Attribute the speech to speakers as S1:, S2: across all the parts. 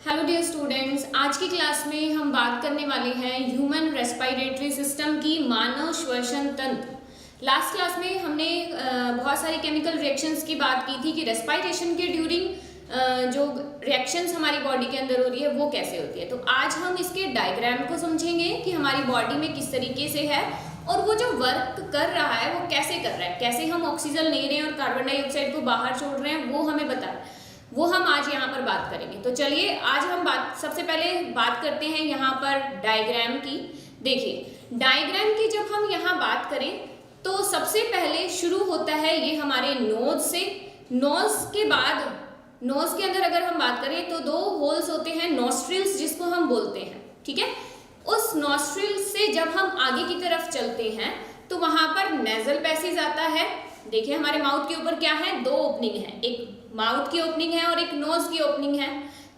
S1: Hello dear students, आज की class में हम बात करने वाले हैं ह्यूमन रेस्पिरेटरी सिस्टम की मानव श्वसन तंत्र। लास्ट क्लास में हमने बहुत सारी केमिकल रिएक्शंस की बात की थी कि रेस्पिरेशन के ड्यूरिंग जो रिएक्शंस हमारी बॉडी के अंदर हो रही है वो कैसे होती है। तो आज हम इसके डायग्राम को समझेंगे कि हमारी बॉडी में किस तरीके से है और वो जो वर्क कर रहा है वो कैसे कर रहा है, कैसे हम ऑक्सीजन ले रहे हैं और कार्बन डाइऑक्साइड को बाहर छोड़ रहे हैं, वो हमें बता रहा है। वो हम आज यहाँ पर बात करेंगे। तो चलिए आज हम सबसे पहले बात करते हैं यहाँ पर डायग्राम की। देखिए डायग्राम की जब हम यहाँ बात करें तो सबसे पहले शुरू होता है ये हमारे नोज से। नोज के बाद नोज के अंदर अगर हम बात करें तो दो होल्स होते हैं, नॉस्ट्रिल्स जिसको हम बोलते हैं, ठीक है। उस नॉस्ट्रिल से जब हम आगे की तरफ चलते हैं तो वहां पर नेजल पैसेज आता है। देखिए हमारे माउथ के ऊपर क्या है, दो ओपनिंग है, एक माउथ की ओपनिंग है और एक नोज की ओपनिंग है,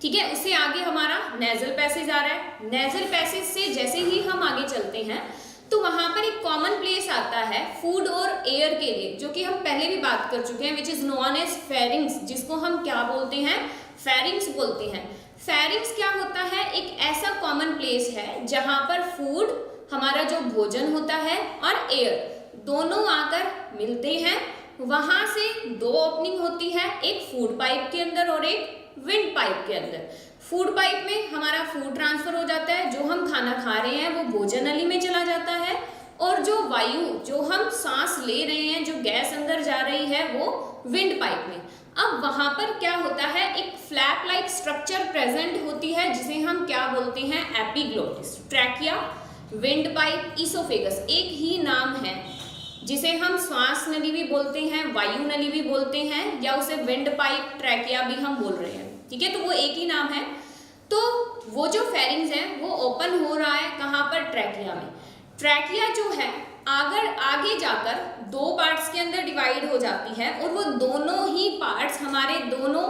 S1: ठीक है। उससे आगे हमारा नेजल पैसेज आ रहा है। नेजल पैसेज से जैसे ही हम आगे चलते हैं तो वहां पर एक कॉमन प्लेस आता है फूड और एयर के लिए, जो कि हम पहले भी बात कर चुके हैं, which is known as fairings, जिसको हम क्या बोलते हैं, फेरिंग्स बोलते हैं। फेरिंग्स क्या होता है, एक ऐसा कॉमन प्लेस है जहां पर फूड, हमारा जो भोजन होता है, और एयर दोनों आकर मिलते हैं। वहां से दो ओपनिंग होती है, एक फूड पाइप के अंदर और एक विंड पाइप के अंदर। फूड पाइप में हमारा फूड ट्रांसफर हो जाता है, जो हम खाना खा रहे हैं वो भोजन नली में चला जाता है, और जो वायु, जो हम सांस ले रहे हैं, जो गैस अंदर जा रही है, वो विंड पाइप में। अब वहां पर क्या होता है, एक फ्लैप लाइक स्ट्रक्चर प्रेजेंट होती है जिसे हम क्या बोलते हैं, epiglottis. Trachea, wind pipe, oesophagus एक ही नाम है, जिसे हम श्वास नली भी बोलते हैं, वायु नली भी बोलते हैं, या उसे विंड पाइप, ट्रैकिया भी हम बोल रहे हैं, ठीक है। तो वो एक ही नाम है। तो वो जो फेरिंग्स है वो ओपन हो रहा है कहाँ पर, ट्रैकिया में। ट्रैकिया जो है अगर आगे जाकर दो पार्ट्स के अंदर डिवाइड हो जाती है, और वो दोनों ही पार्ट्स हमारे दोनों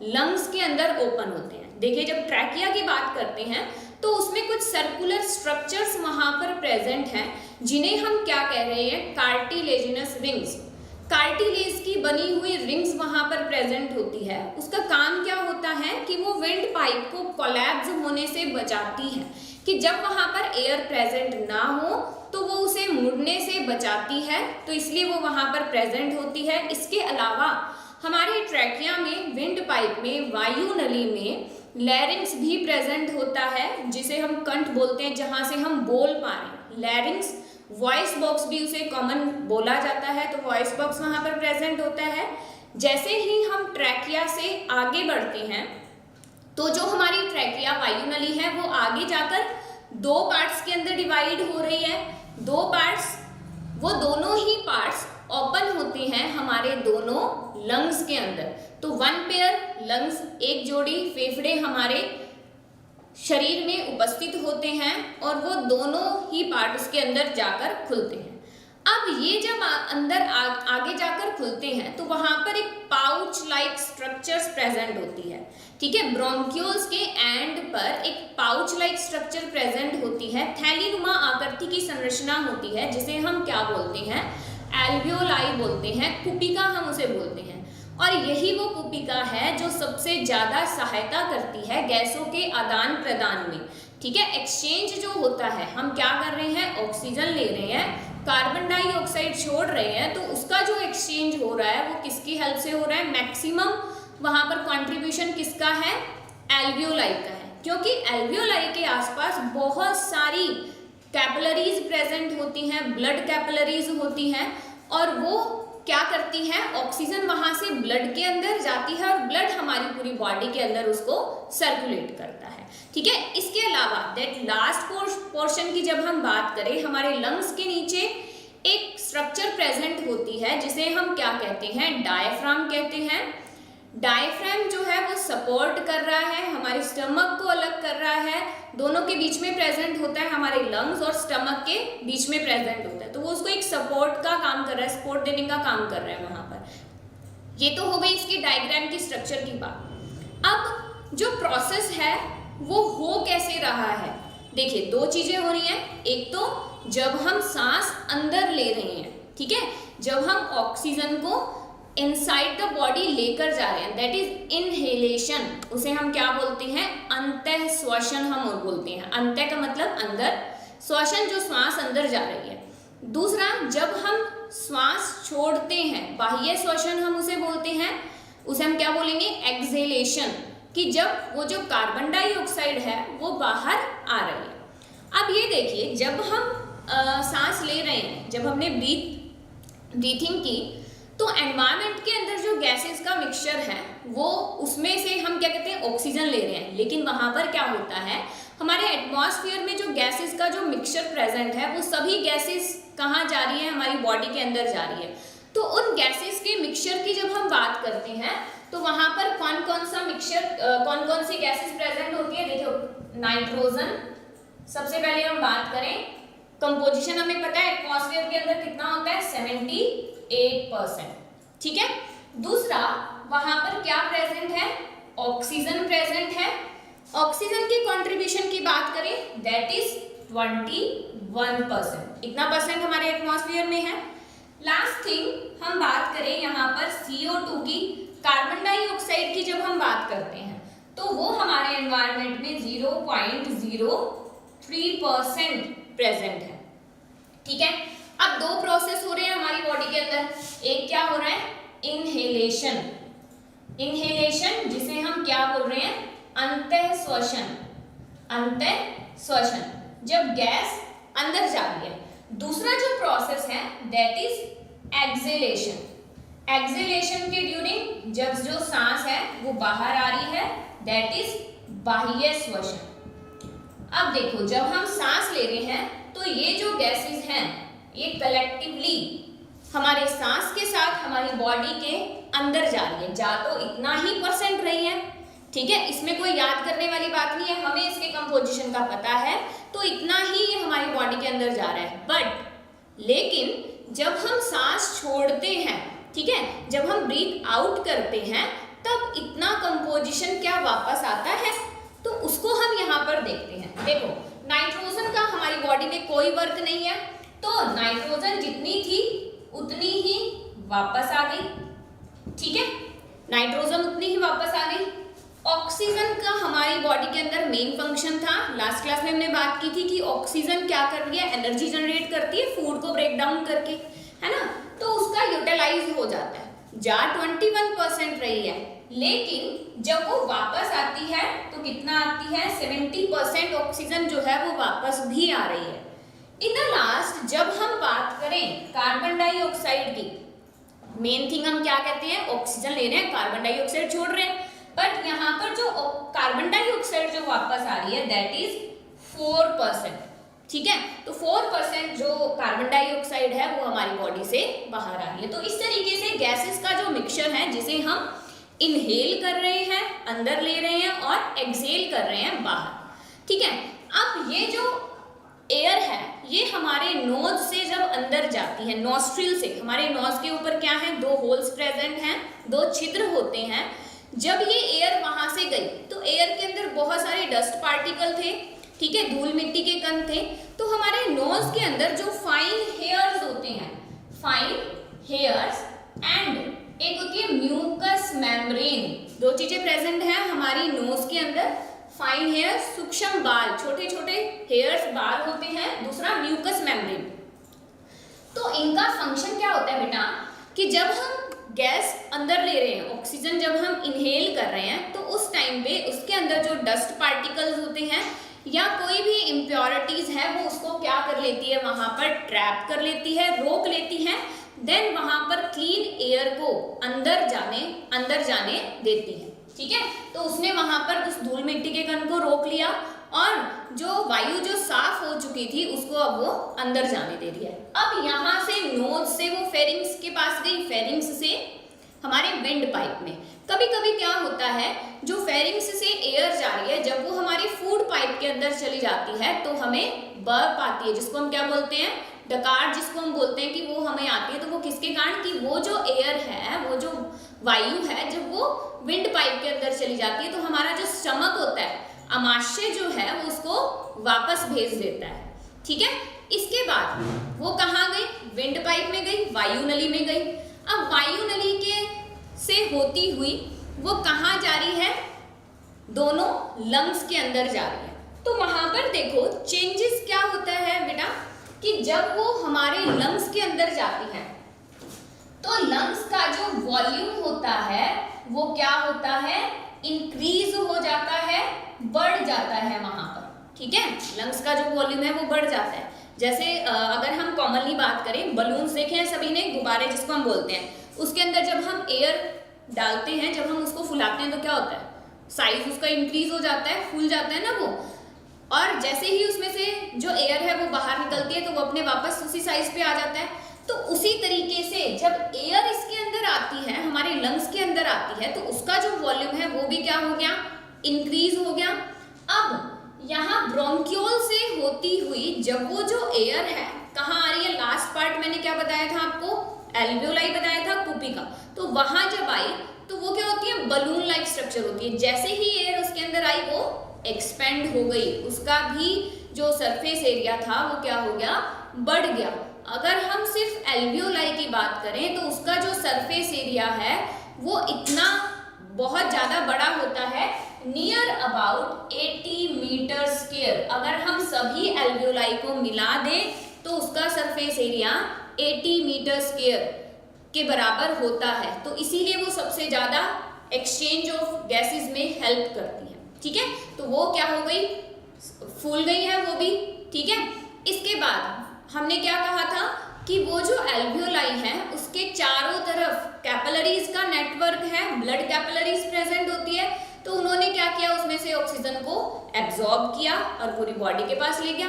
S1: लंग्स के अंदर ओपन होते हैं। देखिए जब ट्रैकिया की बात करते हैं तो उसमें कुछ सर्कुलर स्ट्रक्चर्स वहां पर प्रेजेंट हैं, जिन्हें हम क्या कह रहे हैं, कार्टिलेजिनस रिंग्स। कार्टिलेज की बनी हुई रिंग्स वहां पर प्रेजेंट होती है। उसका काम क्या होता है कि वो विंड पाइप को कोलैप्स होने से बचाती है, कि जब वहां पर एयर प्रेजेंट ना हो तो वो उसे मुड़ने से बचाती है, तो इसलिए वो वहां पर प्रेजेंट होती है। इसके अलावा हमारे ट्रैकिया में, विंड पाइप में, वायु नली में लैरिंग्स भी प्रेजेंट होता है, जिसे हम कंठ बोलते हैं, जहां से हम बोल पा रहे हैं। लैरिंग्स, वॉइस बॉक्स भी उसे कॉमन बोला जाता है, तो वॉइस बॉक्स वहां पर प्रेजेंट होता है। जैसे ही हम ट्रैकिया से आगे बढ़ते हैं तो जो हमारी ट्रैकिया वायु नली है वो आगे जाकर दो पार्ट्स के अंदर डिवाइड हो रही है। दो पार्ट्स, वो दोनों ही पार्ट्स ओपन होते हैं हमारे दोनों लंग्स के अंदर। तो वन पेयर लंग्स, एक जोड़ी फेफड़े हमारे शरीर में उपस्थित होते हैं, और वो दोनों ही पार्ट उसके अंदर जाकर खुलते हैं। अब ये जब अंदर आगे जाकर खुलते हैं तो वहां पर एक पाउच लाइक स्ट्रक्चर्स प्रेजेंट होती है, ठीक है। ब्रोंक्यूल्स के एंड पर एक पाउच लाइक स्ट्रक्चर प्रेजेंट होती है, थैलीनुमा आकृति की संरचना होती है, जिसे हम क्या बोलते हैं, एल्वियोलाई बोलते हैं, कुपिका हम उसे बोलते हैं। और यही वो कुपिका है जो सबसे ज्यादा सहायता करती है गैसों के आदान प्रदान में, ठीक है। एक्सचेंज जो होता है, हम क्या कर रहे हैं, ऑक्सीजन ले रहे हैं, कार्बन डाइऑक्साइड छोड़ रहे हैं, तो उसका जो एक्सचेंज हो रहा है वो किसकी हेल्प से हो रहा है, मैक्सिमम वहां पर कंट्रीब्यूशन किसका है, एल्वियोलाई का है, क्योंकि एल्वियोलाई के आसपास बहुत सारी कैपिलरीज प्रेजेंट होती हैं, ब्लड कैपिलरीज होती हैं, और वो क्या करती है, ऑक्सीजन वहां से ब्लड के अंदर जाती है, और ब्लड हमारी पूरी बॉडी के अंदर उसको सर्कुलेट करता है, ठीक है। इसके अलावा दैट लास्ट पोर्शन की जब हम बात करें, हमारे लंग्स के नीचे एक स्ट्रक्चर प्रेजेंट होती है जिसे हम क्या कहते हैं, डायफ्राम कहते हैं। डायफ्राम जो है वो सपोर्ट कर रहा है, हमारे स्टमक को अलग कर रहा है, दोनों के बीच में प्रेजेंट होता है, हमारे लंग्स और स्टमक के बीच में प्रेजेंट होता है, तो वो उसको एक सपोर्ट का काम कर रहा है, सपोर्ट देने का काम कर रहा है वहां पर। ये तो हो गई इसकी डायग्राम की स्ट्रक्चर की बात। अब जो प्रोसेस है वो हो कैसे रहा है, देखिए दो चीजें हो रही हैं। एक तो जब हम सांस अंदर ले रहे हैं, ठीक है, जब हम ऑक्सीजन को इनसाइड द बॉडी लेकर जा रहे हैं, दैट इज इनहेलेशन। उसे हम क्या बोलते हैं? अंतः श्वसन हम बोलते हैं। अंतः का मतलब अंदर, श्वसन जो श्वास अंदर जा रही है। दूसरा, जब हम श्वास छोड़ते हैं, बाह्य श्वसन हम उसे बोलते हैं, उसे हम क्या बोलेंगे? एक्सहेलेशन, कि जब वो जो कार्बन डाइऑक्साइड है वो बाहर आ रही है। अब ये देखिए, जब हम सांस ले रहे हैं, जब हमने ब्रीथिंग की, तो एनवायरनमेंट के अंदर जो गैसेस का मिक्सचर है वो, उसमें से हम क्या कहते हैं? ऑक्सीजन ले रहे हैं। लेकिन वहां पर क्या होता है, हमारे एटमॉस्फेयर में जो गैसेस का जो मिक्सचर प्रेजेंट है, वो सभी गैसेस कहाँ जा रही है? हमारी बॉडी के अंदर जा रही है। तो उन गैसेस के मिक्सचर की जब हम बात करते हैं, तो वहां पर कौन कौन सा मिक्सचर, कौन कौन सी गैसेस प्रेजेंट होती है? देखो, नाइट्रोजन, सबसे पहले हम बात करें, कंपोजिशन हमें पता है एटमॉस्फेयर के अंदर कितना होता है? 78%, ठीक है। दूसरा, वहां पर क्या प्रेजेंट है? ऑक्सीजन प्रेजेंट है। ऑक्सीजन की कंट्रीब्यूशन की बात करें, दैट इज 21%। इतना परसेंट हमारे एटमॉस्फेयर में है। लास्ट थिंग हम बात करें यहाँ पर CO2 की, कार्बन डाइऑक्साइड की जब हम बात करते हैं, तो वो हमारे एनवायरनमेंट में 0.03% प्रेजेंट है, ठीक है। अब दो प्रोसेस हो रहे हैं हमारी बॉडी के अंदर। एक क्या हो रहा है? इनहेलेशन। इनहेलेशन जिसे हम क्या बोल रहे हैं? अंतः श्वसन। अंतः श्वसन, जब गैस अंदर जा रही है। दूसरा जो प्रोसेस है, दैट इज एक्सहेलेशन। एक्सहेलेशन के ड्यूरिंग जब जो सांस है वो बाहर आ रही है, दैट इज बाह्य श्वसन। अब देखो, जब हम सांस ले रहे हैं तो ये जो गैसेस हैं ये कलेक्टिवली हमारे सांस के साथ हमारी बॉडी के अंदर जा रही है। जा तो इतना ही परसेंट रही है, ठीक है, इसमें कोई याद करने वाली बात नहीं है, हमें इसके कंपोजिशन का पता है, तो इतना ही ये हमारी बॉडी के अंदर जा रहा है। बट लेकिन जब हम सांस छोड़ते हैं, ठीक है, जब हम ब्रीथ आउट करते हैं, तब इतना कंपोजिशन क्या वापस आता है? तो उसको हम यहाँ पर देखते हैं। देखो, नाइट्रोजन का हमारी बॉडी में कोई वर्क नहीं है, तो नाइट्रोजन जितनी थी उतनी ही वापस आ गई, ठीक है, नाइट्रोजन उतनी ही वापस आ गई। ऑक्सीजन का हमारी बॉडी के अंदर मेन फंक्शन था। लास्ट क्लास में हमने बात की थी कि ऑक्सीजन क्या कर रही है? एनर्जी जनरेट करती है फूड को ब्रेक डाउन करके, है ना, तो उसका यूटिलाइज हो जाता है। जा 21% रही है, लेकिन जब वो वापस आती है तो कितना आती है? 70% ऑक्सीजन जो है वो वापस भी आ रही है। इन द लास्ट, जब हम बात करें कार्बन डाइऑक्साइड की, मेन थिंग हम क्या कहते हैं? ऑक्सीजन ले रहे हैं, कार्बन डाइऑक्साइड छोड़ रहे हैं, बट यहाँ पर जो कार्बन डाइऑक्साइड जो वापस आ रही है, दैट इज 4%, ठीक है। तो 4% जो कार्बन डाइऑक्साइड है वो हमारी बॉडी से बाहर आ रही है। तो इस तरीके से गैसेस का जो मिक्सचर है, जिसे हम इनहेल कर रहे हैं, अंदर ले रहे हैं, और एक्सहेल कर रहे हैं बाहर, ठीक है। अब ये जो एयर है ये हमारे नोज से जब अंदर जाती है, नॉस्ट्रिल से, हमारे नोज के ऊपर क्या है? 2 होल्स प्रेजेंट हैं, 2 छिद्र होते हैं। जब ये एयर वहां से गई तो एयर के अंदर बहुत सारे डस्ट पार्टिकल थे, ठीक है, धूल मिट्टी के कण थे। तो हमारे नोज के अंदर जो फाइन हेयर्स होते हैं, फाइन हेयर्स, एंड एक होती है म्यूकस मेम्ब्रेन, 2 चीजें प्रेजेंट हैं हमारी नोज के अंदर। फाइन हेयर्स, सूक्ष्म बाल, छोटे छोटे हेयर्स, बाल होते हैं। दूसरा म्यूकस मेम्ब्रेन। तो इनका फंक्शन क्या होता है बेटा, कि जब हम गैस अंदर ले रहे हैं, ऑक्सीजन जब हम इनहेल कर रहे हैं, तो उस टाइम पे उसके अंदर जो डस्ट पार्टिकल्स होते हैं या कोई भी इम्प्योरिटीज है, वो उसको क्या कर लेती है? वहां पर ट्रैप कर लेती है, रोक लेती है। देन वहां पर क्लीन एयर को अंदर जाने देती है, ठीक है। तो उसने वहां पर उस धूल मिट्टी के कण को रोक लिया, और जो वायु जो साफ हो चुकी थी उसको अब वो अंदर जाने दे रही है। अब यहाँ से नोज से वो फेरिंग्स के पास गई, फेरिंग्स से हमारे विंड पाइप में। कभी कभी क्या होता है, जो फेरिंग्स से एयर जा रही है, जब वो हमारी फूड पाइप के अंदर चली जाती है तो हमें बर्प आती है, जिसको हम क्या बोलते हैं? डकार, जिसको हम बोलते हैं कि वो हमें आती है। तो वो किसके कारण? कि वो जो एयर है, वो जो वायु है, जब वो विंड पाइप के अंदर चली जाती है तो हमारा जो स्टमक होता है, आमाशय जो है, वो उसको वापस भेज देता है, ठीक है। इसके बाद वो कहाँ गई? विंड पाइप में गई, वायु नली में गई। अब वायु नली के से होती हुई वो कहाँ जा रही है, दोनों लंग्स के अंदर जा रही है। तो वहां पर देखो चेंजेस क्या होता है बेटा, कि जब वो हमारे लंग्स के अंदर जाती है तो लंग्स का जो वॉल्यूम होता है वो क्या होता है, इंक्रीज हो जाता है, बढ़ जाता है वहां पर, ठीक है। लंग्स का जो वॉल्यूम है वो बढ़ जाता है। जैसे अगर हम कॉमनली बात करें, बलून्स देखे हैं सभी ने, गुब्बारे जिसको हम बोलते हैं, उसके अंदर जब हम एयर डालते हैं, जब हम उसको फुलाते हैं तो क्या होता है, साइज उसका इंक्रीज हो जाता है, फूल जाता है ना वो, और जैसे ही उसमें से जो एयर है वो बाहर निकलती है तो वो अपने वापस उसी साइज पे आ जाता है। तो उसी तरीके से जब एयर इसके अंदर आती है, हमारे लंग्स के अंदर आती है, तो उसका जो वॉल्यूम है वो भी क्या हो गया, इंक्रीज हो गया। अब यहाँ ब्रोंक्यूल से होती हुई जब वो जो एयर है कहाँ आ रही है, लास्ट पार्ट मैंने क्या बताया था आपको, एल्वियोलाई बताया था, पुपी का, तो वहां जब आई तो वो क्या होती है, बलून लाइक स्ट्रक्चर होती है। जैसे ही एयर उसके अंदर आई वो एक्सपेंड हो गई, उसका भी जो सरफेस एरिया था वो क्या हो गया, बढ़ गया। अगर हम सिर्फ एल्वियोलाई की बात करें तो उसका जो सरफेस एरिया है वो इतना बहुत ज्यादा बड़ा होता है, नियर अबाउट 80 मीटर स्क्वायर। अगर हम सभी एल्वियोलाई को मिला दें तो उसका सरफेस एरिया 80 मीटर स्क्वायर के बराबर होता है। तो इसीलिए वो सबसे ज्यादा एक्सचेंज ऑफ गैसेस में हेल्प करती है, ठीक है। तो वो क्या हो गई, फूल गई है वो भी, ठीक है। इसके बाद हमने क्या कहा था कि वो जो एल्वियोलाई है उसके चारों तरफ कैपिलरीज का नेटवर्क है, ब्लड कैपिलरीज प्रेजेंट होती है। तो उन्होंने क्या किया, उसमें से ऑक्सीजन को एब्जॉर्ब किया और पूरी बॉडी के पास ले गया।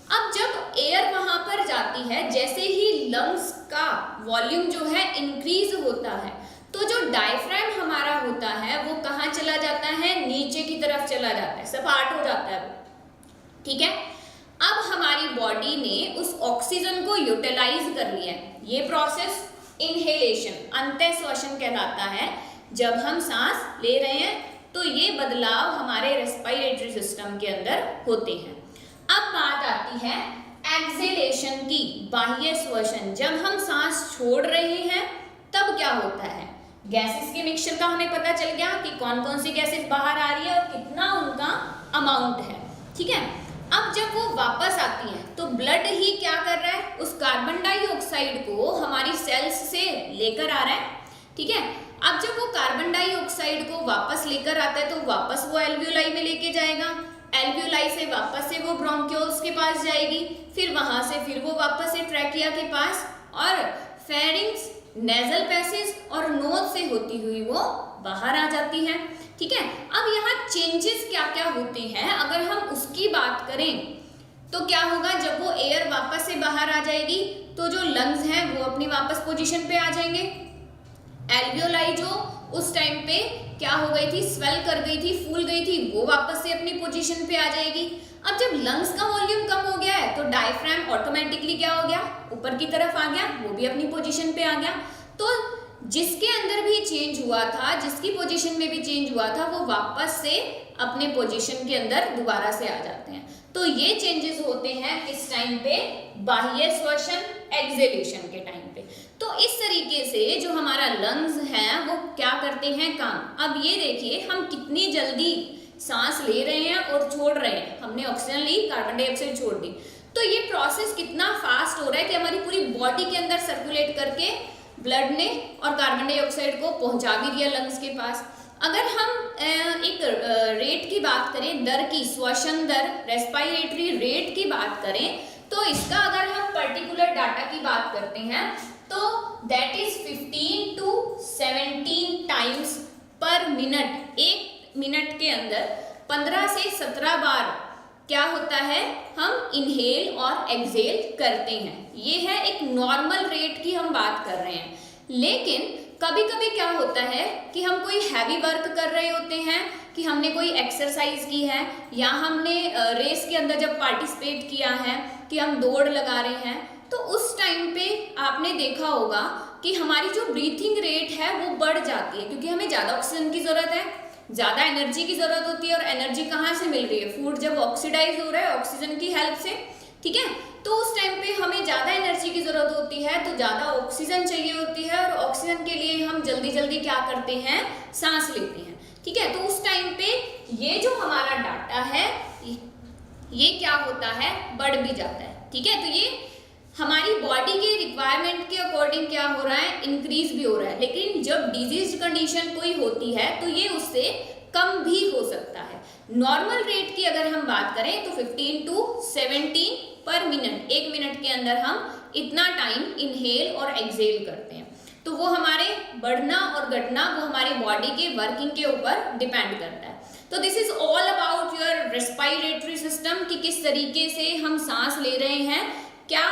S1: अब जब एयर वहां पर जाती है, जैसे ही लंग्स का वॉल्यूम जो है इंक्रीज होता है, तो जो डायफ्राम हमारा होता है वो कहाँ चला जाता है, नीचे की तरफ चला जाता है, सपाट हो जाता है, ठीक है। अब हमारी बॉडी ने उस ऑक्सीजन को यूटिलाइज कर लिया है। ये प्रोसेस इनहेलेशन, अंतः श्वसन कहलाता है। जब हम सांस ले रहे हैं तो ये बदलाव हमारे रेस्पिरेटरी सिस्टम के अंदर होते हैं। अब बात आती है एक्सेलेशन की, बाह्य श्वसन। जब हम सांस छोड़ रहे हैं तब क्या होता है, गैसेस के मिक्सचर का हमें पता चल गया कि कौन कौन सी गैसेस बाहर आ रही है और कितना उनका अमाउंट है, ठीक है। अब जब वो वापस आती है तो ब्लड ही क्या कर रहा है, उस कार्बन डाइऑक्साइड को हमारी सेल्स से लेकर आ रहा है, ठीक है। अब जब वो कार्बन डाइऑक्साइड को वापस लेकर आता है तो वापस वो एल्वियोलाई में लेके जाएगा, एल्वियोलाई से वापस से वो ब्रोंक्यूल्स के पास जाएगी, फिर वहां से फिर वो वापस से ट्रैकिया के पास, और फेरिंग्स, नेजल पैसेज और नोज से होती हुई वो बाहर आ जाती है, ठीक है। अब यहाँ चेंजेस क्या क्या होते हैं अगर हम उसकी बात करें तो क्या होगा, जब वो एयर वापस से बाहर आ जाएगी तो जो लंग्स हैं वो अपनी वापस पोजीशन पे आ जाएंगे। एल्वियोलाई जो उस टाइम पे क्या हो गई थी, स्वेल कर गई थी, फूल गई थी, वो वापस से अपनी पोजीशन पे आ जाएगी। अब जब लंग्स का वॉल्यूम कम हो गया है तो डायफ्राम ऑटोमेटिकली क्या हो गया, ऊपर की तरफ आ गया, वो भी अपनी पोजीशन पे आ गया। तो जिसके अंदर भी चेंज हुआ था, जिसकी पोजीशन में भी चेंज हुआ था, वो वापस से अपने पोजीशन के अंदर दोबारा से आ जाते हैं। तो ये चेंजेस होते हैं किस टाइम पे, बाह्य श्वसन, एक्सेलेशन के टाइम पे। तो इस तरीके से जो हमारा लंग्स है वो क्या करते हैं काम। अब ये देखिए हम कितनी जल्दी सांस ले रहे हैं और छोड़ रहे हैं, हमने ऑक्सीजन ली, कार्बन डाइऑक्साइड छोड़ दी। तो ये प्रोसेस कितना फास्ट हो रहा है कि हमारी पूरी बॉडी के अंदर सर्कुलेट करके ब्लड ने और कार्बन डाइऑक्साइड को पहुंचा भी दिया लंग्स के पास। अगर हम एक रेट की बात करें, दर की, श्वसन दर, रेस्पिरेटरी रेट की बात करें, तो इसका अगर हम पर्टिकुलर डाटा की बात करते हैं तो दैट इज 15 to 17 टाइम्स पर मिनट। एक मिनट के अंदर 15 से 17 बार क्या होता है, हम इनहेल और एक्सहेल करते हैं। ये है एक नॉर्मल रेट की हम बात कर रहे हैं। लेकिन कभी कभी क्या होता है कि हम कोई हैवी वर्क कर रहे होते हैं, कि हमने कोई एक्सरसाइज की है या हमने रेस के अंदर जब पार्टिसिपेट किया है, कि हम दौड़ लगा रहे हैं, तो उस टाइम पे आपने देखा होगा कि हमारी जो ब्रीथिंग रेट है वो बढ़ जाती है, क्योंकि हमें ज़्यादा ऑक्सीजन की ज़रूरत है, ज़्यादा एनर्जी की ज़रूरत होती है। और एनर्जी कहाँ से मिल रही है, फूड जब ऑक्सीडाइज हो रहा है ऑक्सीजन की हेल्प से, ठीक है। तो उस टाइम पे हमें ज़्यादा एनर्जी की ज़रूरत होती है, तो ज़्यादा ऑक्सीजन चाहिए होती है, और ऑक्सीजन के लिए हम जल्दी जल्दी क्या करते हैं, सांस लेते हैं। ठीक है, तो उस टाइम पे ये जो हमारा डाटा है ये क्या होता है, बढ़ भी जाता है। ठीक है, तो ये हमारी बॉडी के रिक्वायरमेंट के अकॉर्डिंग क्या हो रहा है, इंक्रीज भी हो रहा है। लेकिन जब डिजीज कंडीशन कोई होती है तो ये उससे कम भी हो सकता है। नॉर्मल रेट की अगर हम बात करें तो 15 to 17 पर मिनट, 1 मिनट के अंदर हम इतना टाइम इनहेल और एक्सहेल करते हैं। तो वो हमारे बढ़ना और घटना वो हमारी बॉडी के वर्किंग के ऊपर डिपेंड करता है। तो this is all about your respiratory system, कि किस तरीके से हम सांस ले रहे हैं, क्या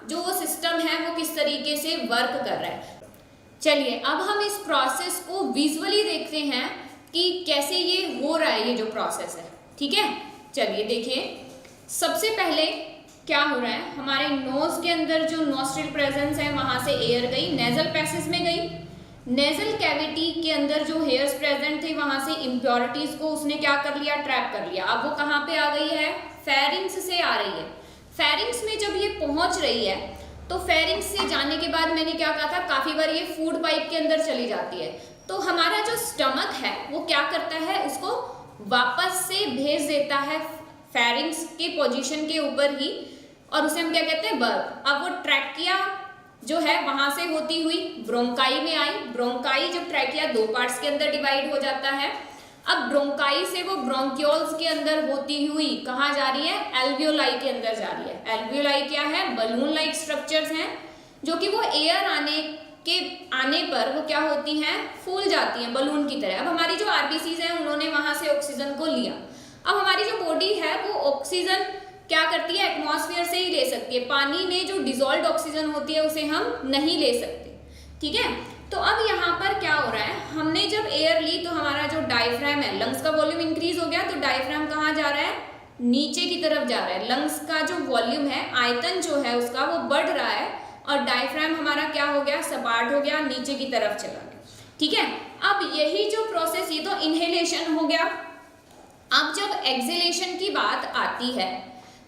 S1: जो सिस्टम है वो किस तरीके से वर्क कर रहा है। चलिए अब हम इस प्रोसेस को विजुअली देखते हैं कि कैसे ये हो रहा है, ये जो प्रोसेस है। ठीक है, चलिए देखिए। सबसे पहले क्या हो रहा है, हमारे नोज के अंदर जो नोस्ट्रिल प्रेजेंस है वहां से एयर गई, नेजल पैसेज में गई। नेजल कैविटी के अंदर जो हेयर्स प्रेजेंट थे वहां से इम्प्योरिटीज को उसने क्या कर लिया, ट्रैप कर लिया। अब वो कहाँ पे आ गई है, फेरिंग्स से आ रही है। फेरिंग्स में जब ये पहुंच रही है तो फेरिंग्स से जाने के बाद मैंने क्या कहा था, काफी बार ये फूड पाइप के अंदर चली जाती है। तो हमारा जो स्टमक है वो क्या करता है, उसको वापस से भेज देता है फेरिंग्स के पोजीशन के ऊपर ही, और उसे हम क्या कहते हैं, बर्ब। अब वो ट्रैकिया जो है वहां से होती हुई ब्रोंकाई में आई। ब्रोंकाई जब ट्रैकिया 2 पार्ट्स के अंदर डिवाइड हो जाता है, अब ब्रोंकाई से वो ब्रोंक्यूल्स के अंदर होती हुई कहाँ जा रही है, एल्वियोलाई के अंदर जा रही है। एल्वियोलाई क्या है, बलून लाइक स्ट्रक्चर्स हैं, जो कि वो एयर आने पर वो क्या होती हैं, फूल जाती हैं बलून की तरह। अब हमारी जो आरबीसीज हैं उन्होंने वहां से ऑक्सीजन को लिया। अब हमारी जो बॉडी है वो ऑक्सीजन क्या करती है, एटमॉस्फेयर से ही ले सकती है। पानी में जो डिजोल्व ऑक्सीजन होती है उसे हम नहीं ले सकते। ठीक है, तो अब यहाँ पर क्या हो रहा है, हमने जब एयर ली तो हमारा जो डायफ्राम है, लंग्स का वॉल्यूम इंक्रीज हो गया, तो डायफ्राम कहाँ जा रहा है, नीचे की तरफ जा रहा है। लंग्स का जो वॉल्यूम है, आयतन जो है उसका, वो बढ़ रहा है, और डायफ्राम हमारा क्या हो गया, सपाट हो गया, नीचे की तरफ चला गया। ठीक है, अब यही जो प्रोसेस, ये तो इनहेलेशन हो गया। अब जब एक्सहेलेशन की बात आती है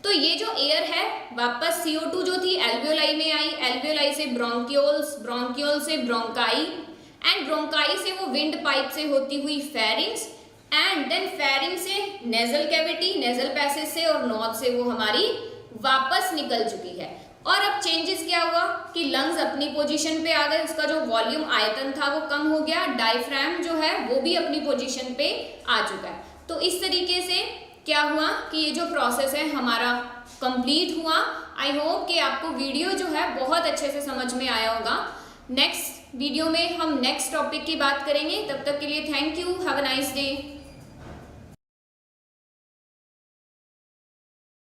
S1: तो ये जो एयर है वापस CO2 जो थी एल्वियोलाई में आई, एल्वियोलाई से ब्रोंक्यूल्स, ब्रोंक्यूल से ब्रोंकाई, एंड ब्रोंकाई से वो विंड पाइप से होती हुई फेरिंग्स, एंड देन फेरिंग से नेजल कैविटी, नेजल पैसेज से और नोज से वो हमारी वापस निकल चुकी है। और अब चेंजेस क्या हुआ कि लंग्स अपनी पोजीशन पे आ गए, उसका जो वॉल्यूम आयतन था वो कम हो गया, डायफ्राम जो है वो भी अपनी पोजीशन पे आ चुका है। तो इस तरीके से क्या हुआ कि ये जो प्रोसेस है हमारा कंप्लीट हुआ। आई होप कि आपको वीडियो जो है बहुत अच्छे से समझ में आया होगा। नेक्स्ट वीडियो में हम नेक्स्ट टॉपिक की बात करेंगे। तब तक के लिए thank you, have a nice day.